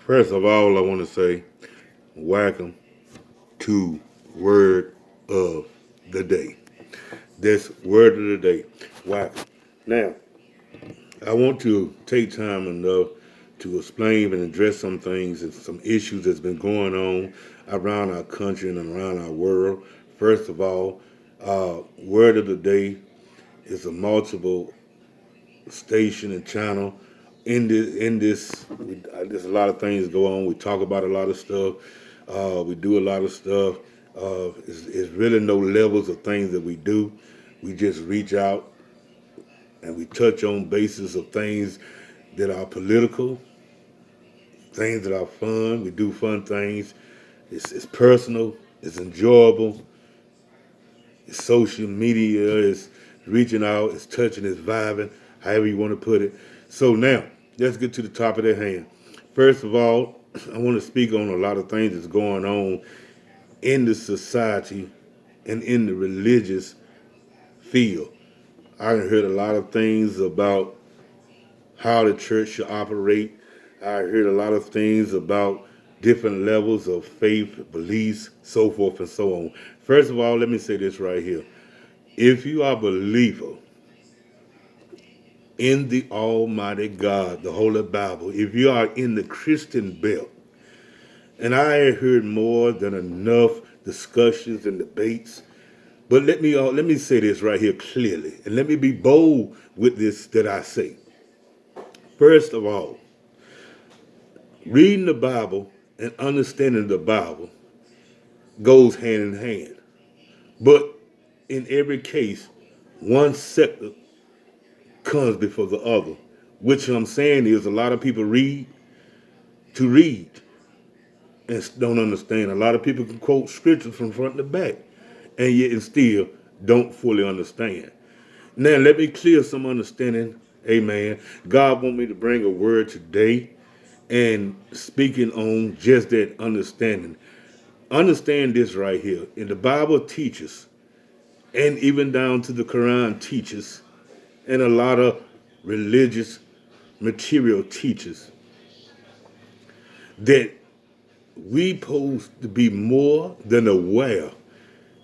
First of all, I want to say welcome to Word of the Day. This Word of the Day. Welcome. Now, I want to take time enough to explain and address some things and some issues that's been going on around our country and around our world. First of all, Word of the Day is a multiple station and channel. There's a lot of things go on. We talk about a lot of stuff. We do a lot of stuff. It's really no levels of things that we do. We just reach out and we touch on basis of things that are political, things that are fun. We do fun things. It's personal. It's enjoyable. It's social media. It's reaching out. It's touching. It's vibing. However you want to put it. So now let's get to the top of the hand. First of all, I want to speak on a lot of things that's going on in the society and in the religious field. I heard a lot of things about how the church should operate. I heard a lot of things about different levels of faith, beliefs, so forth and so on. First of all, let me say this right here. If you are a believer in the Almighty God, the Holy Bible, if you are in the Christian belt, and I heard more than enough discussions and debates, but let me say this right here clearly, and let me be bold with this that I say. First of all, reading the Bible and understanding the Bible goes hand in hand. But in every case, one sector comes before the other. Which I'm saying is a lot of people read to read and don't understand. A lot of people can quote scriptures from front to back and yet and still don't fully understand. Now let me clear some understanding. Amen. God want me to bring a word today and speaking on just that understanding. Understand this right here. And the Bible teaches, and even down to the Quran teaches, and a lot of religious material teaches that we supposed to be more than aware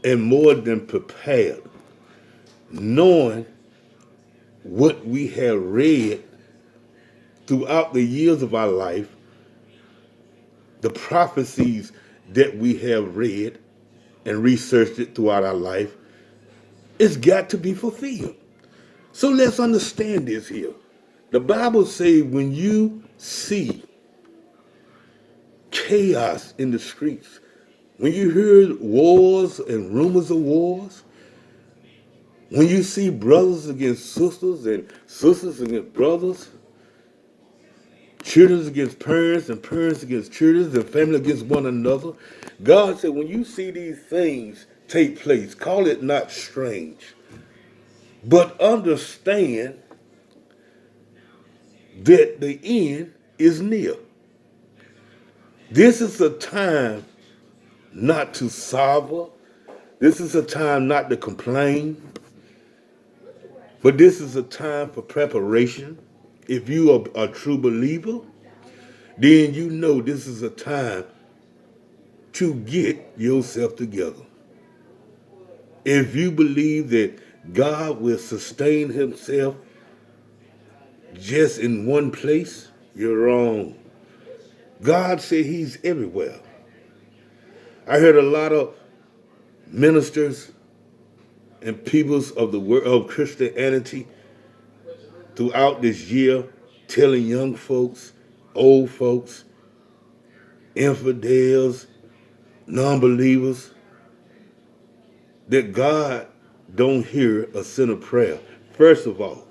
and more than prepared, knowing what we have read throughout the years of our life, the prophecies that we have read and researched it throughout our life, it's got to be fulfilled. So let's understand this here. The Bible says when you see chaos in the streets, when you hear wars and rumors of wars, when you see brothers against sisters and sisters against brothers, children against parents and parents against children and family against one another, God said when you see these things take place, call it not strange, but understand that the end is near. This is a time not to sober. This is a time not to complain. But this is a time for preparation. If you are a true believer, then you know this is a time to get yourself together. If you believe that God will sustain himself just in one place, you're wrong. God said he's everywhere. I heard a lot of ministers and peoples of the world of Christianity throughout this year telling young folks, old folks, infidels, non-believers that God don't hear a sinner prayer. First of all,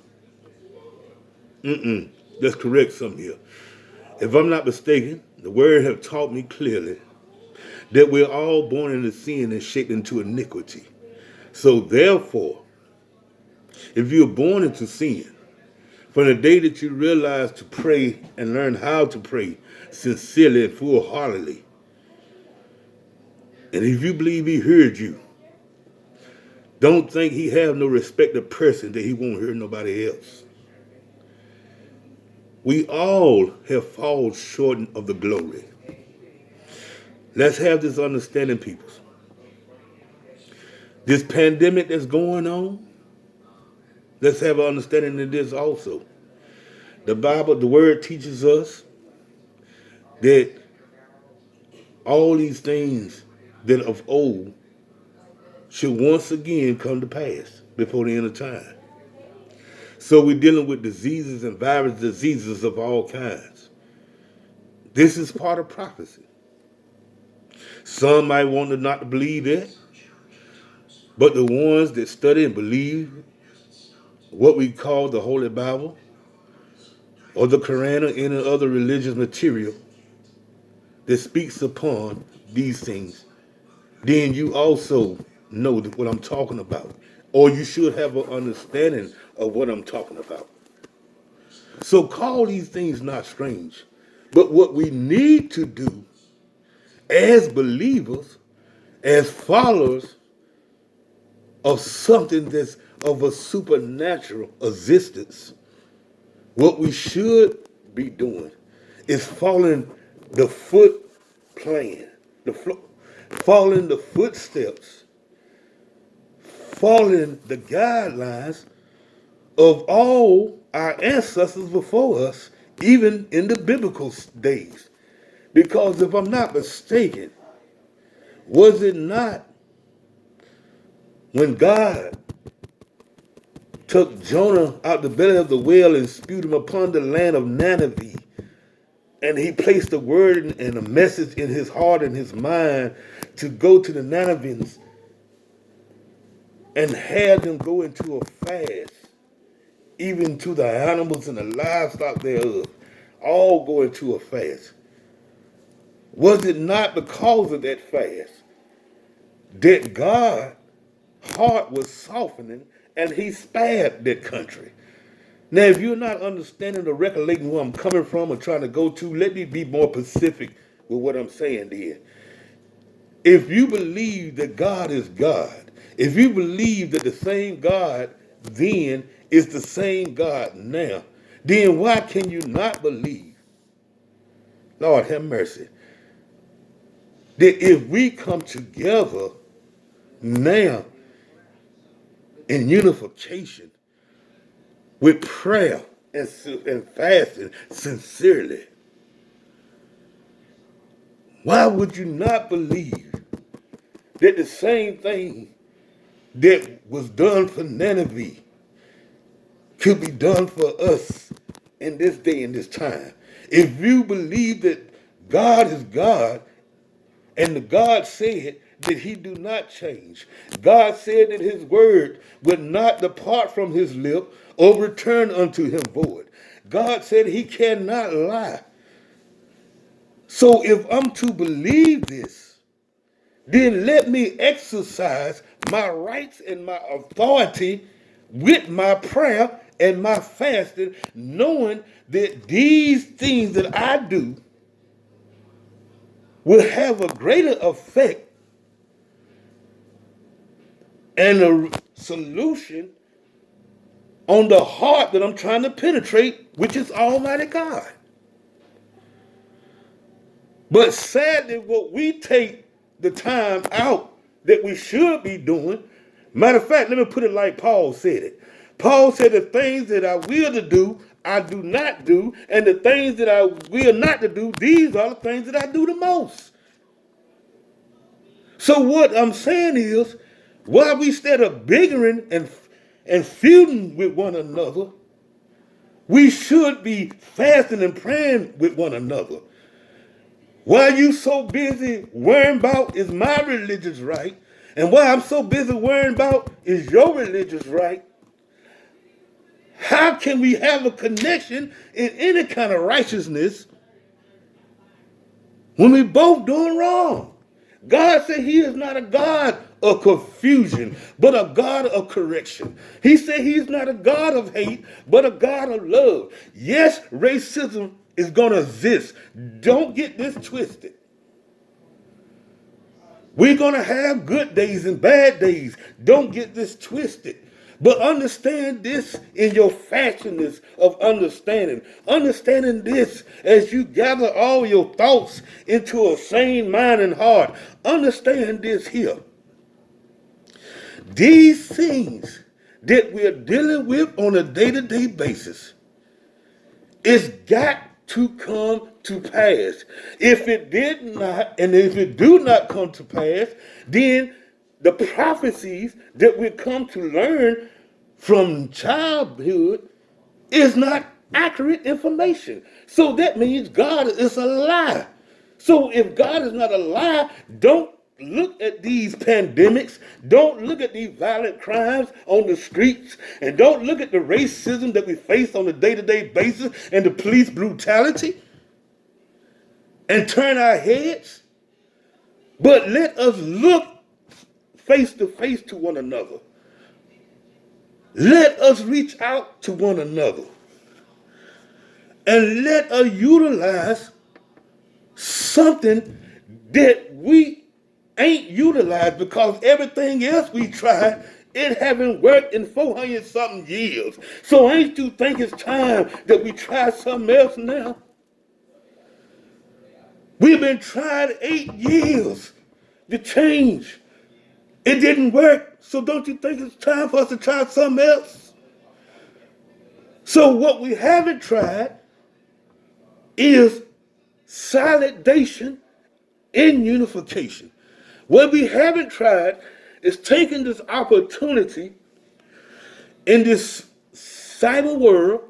let's correct something here. If I'm not mistaken, the word have taught me clearly that we're all born into sin and shaped into iniquity. So therefore, if you're born into sin, from the day that you realize to pray and learn how to pray sincerely and full-heartedly, and if you believe he heard you, don't think he have no respect of person that he won't hear nobody else. We all have fallen short of the glory. Let's have this understanding, people. This pandemic that's going on, let's have an understanding of this also. The Bible, the word teaches us that all these things that of old should once again come to pass before the end of time. So we're dealing with diseases and virus diseases of all kinds. This is part of prophecy. Some might want to not believe that, but the ones that study and believe what we call the Holy Bible or the Quran or any other religious material that speaks upon these things, then you also know what I'm talking about. Or you should have an understanding of what I'm talking about. So call these things not strange. But what we need to do as believers, as followers of something that's of a supernatural existence, what we should be doing is following the foot plan, following the footsteps, following the guidelines of all our ancestors before us, even in the biblical days. Because if I'm not mistaken, was it not when God took Jonah out the belly of the whale and spewed him upon the land of Nineveh, and he placed a word and a message in his heart and his mind to go to the Ninevians and had them go into a fast, even to the animals and the livestock thereof, all go into a fast. Was it not because of that fast that God's heart was softening and he spared that country? Now, if you're not understanding or recollecting where I'm coming from or trying to go to, let me be more specific with what I'm saying there. If you believe that God is God, if you believe that the same God then is the same God now, then why can you not believe, Lord have mercy, that if we come together now in unification with prayer and fasting sincerely, why would you not believe that the same thing that was done for Nineveh could be done for us in this day and this time? If you believe that God is God, and the God said that he do not change. God said that his word would not depart from his lip or return unto him void. God said he cannot lie. So if I'm to believe this, then let me exercise my rights and my authority with my prayer and my fasting, knowing that these things that I do will have a greater effect and a solution on the heart that I'm trying to penetrate, which is Almighty God. But sadly, what we take the time out that we should be doing, matter of fact, let me put it like Paul said it. Paul said, the things that I will to do, I do not do, and the things that I will not to do, these are the things that I do the most. So what I'm saying is, while we instead of bickering and feuding with one another, we should be fasting and praying with one another. Why you so busy worrying about is my religious right, and why I'm so busy worrying about is your religious right, how can we have a connection in any kind of righteousness when we both doing wrong? God said he is not a God of confusion, but a God of correction. He said he's not a God of hate, but a God of love. Yes, racism is going to exist. Don't get this twisted. We're going to have good days and bad days. Don't get this twisted. But understand this in your fashionings of understanding. Understanding this as you gather all your thoughts into a sane mind and heart. Understand this here. These things that we're dealing with on a day-to-day basis, it's got to come to pass. If it did not, and if it do not come to pass, then the prophecies that we come to learn from childhood is not accurate information. So that means God is a lie. So if God is not a lie, don't look at these pandemics. Don't look at these violent crimes on the streets. And don't look at the racism that we face on a day-to-day basis and the police brutality and turn our heads. But let us look face to face to one another. Let us reach out to one another. And let us utilize something that we ain't utilized, because everything else we tried, it haven't worked in 400 something years. So ain't you think it's time that we try something else now? We've been trying 8 years to change. It didn't work. So don't you think it's time for us to try something else? So what we haven't tried is solidation in unification. What we haven't tried is taking this opportunity in this cyber world,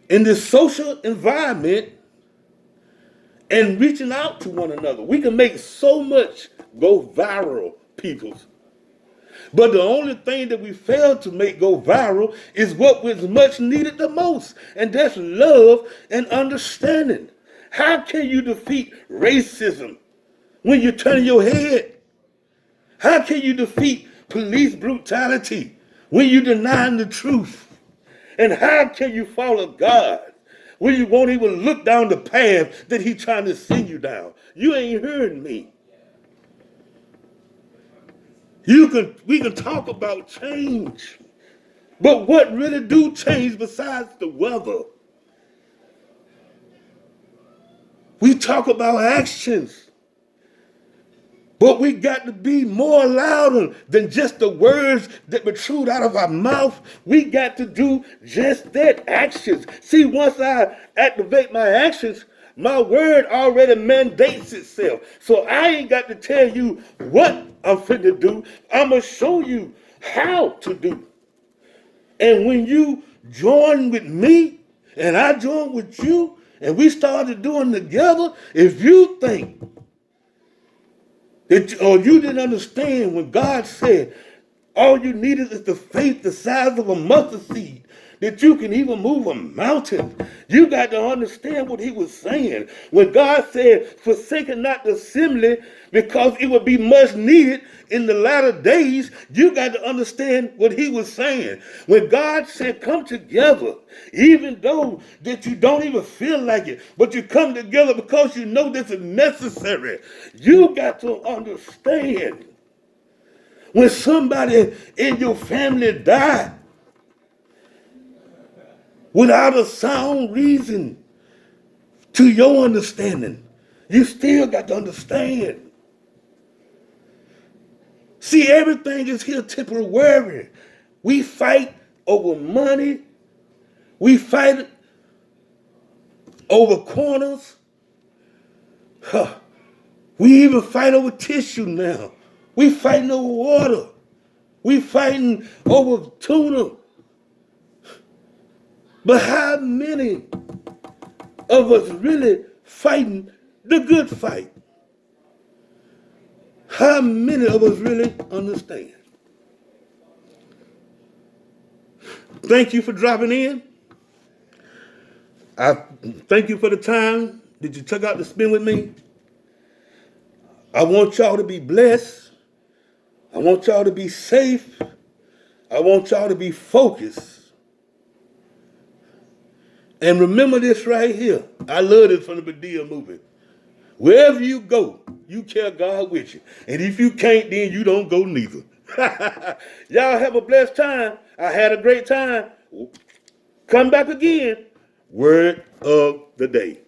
in this social environment, and reaching out to one another. We can make so much go viral, peoples. But the only thing that we fail to make go viral is what was much needed the most, and that's love and understanding. How can you defeat racism when you're turning your head? How can you defeat police brutality when you're denying the truth? And how can you follow God when you won't even look down the path that He's trying to send you down? You ain't hearing me. We can talk about change, but what really do change besides the weather? We talk about actions, but we got to be more louder than just the words that protrude out of our mouth. We got to do just that, actions. See, once I activate my actions, my word already mandates itself. So I ain't got to tell you what I'm finna do. I'm going to show you how to do. And when you join with me and I join with you and we started doing together, if you think that, or you didn't understand when God said all you needed is the faith the size of a mustard seed, that you can even move a mountain. You got to understand what He was saying. When God said, forsaken not the assembly, because it would be much needed in the latter days, you got to understand what He was saying. When God said, come together, even though that you don't even feel like it, but you come together because you know this is necessary. You got to understand, when somebody in your family died, without a sound reason to your understanding, you still got to understand. See, everything is here temporary. We fight over money. We fight over corners. We even fight over tissue now. We fighting over water. We fighting over tuna. But how many of us really fighting the good fight? How many of us really understand? Thank you for dropping in. I thank you for the time that you took out to spend with me. I want y'all to be blessed. I want y'all to be safe. I want y'all to be focused. And remember this right here. I love this from the Medea movie. Wherever you go, you carry God with you. And if you can't, then you don't go neither. Y'all have a blessed time. I had a great time. Come back again. Word of the day.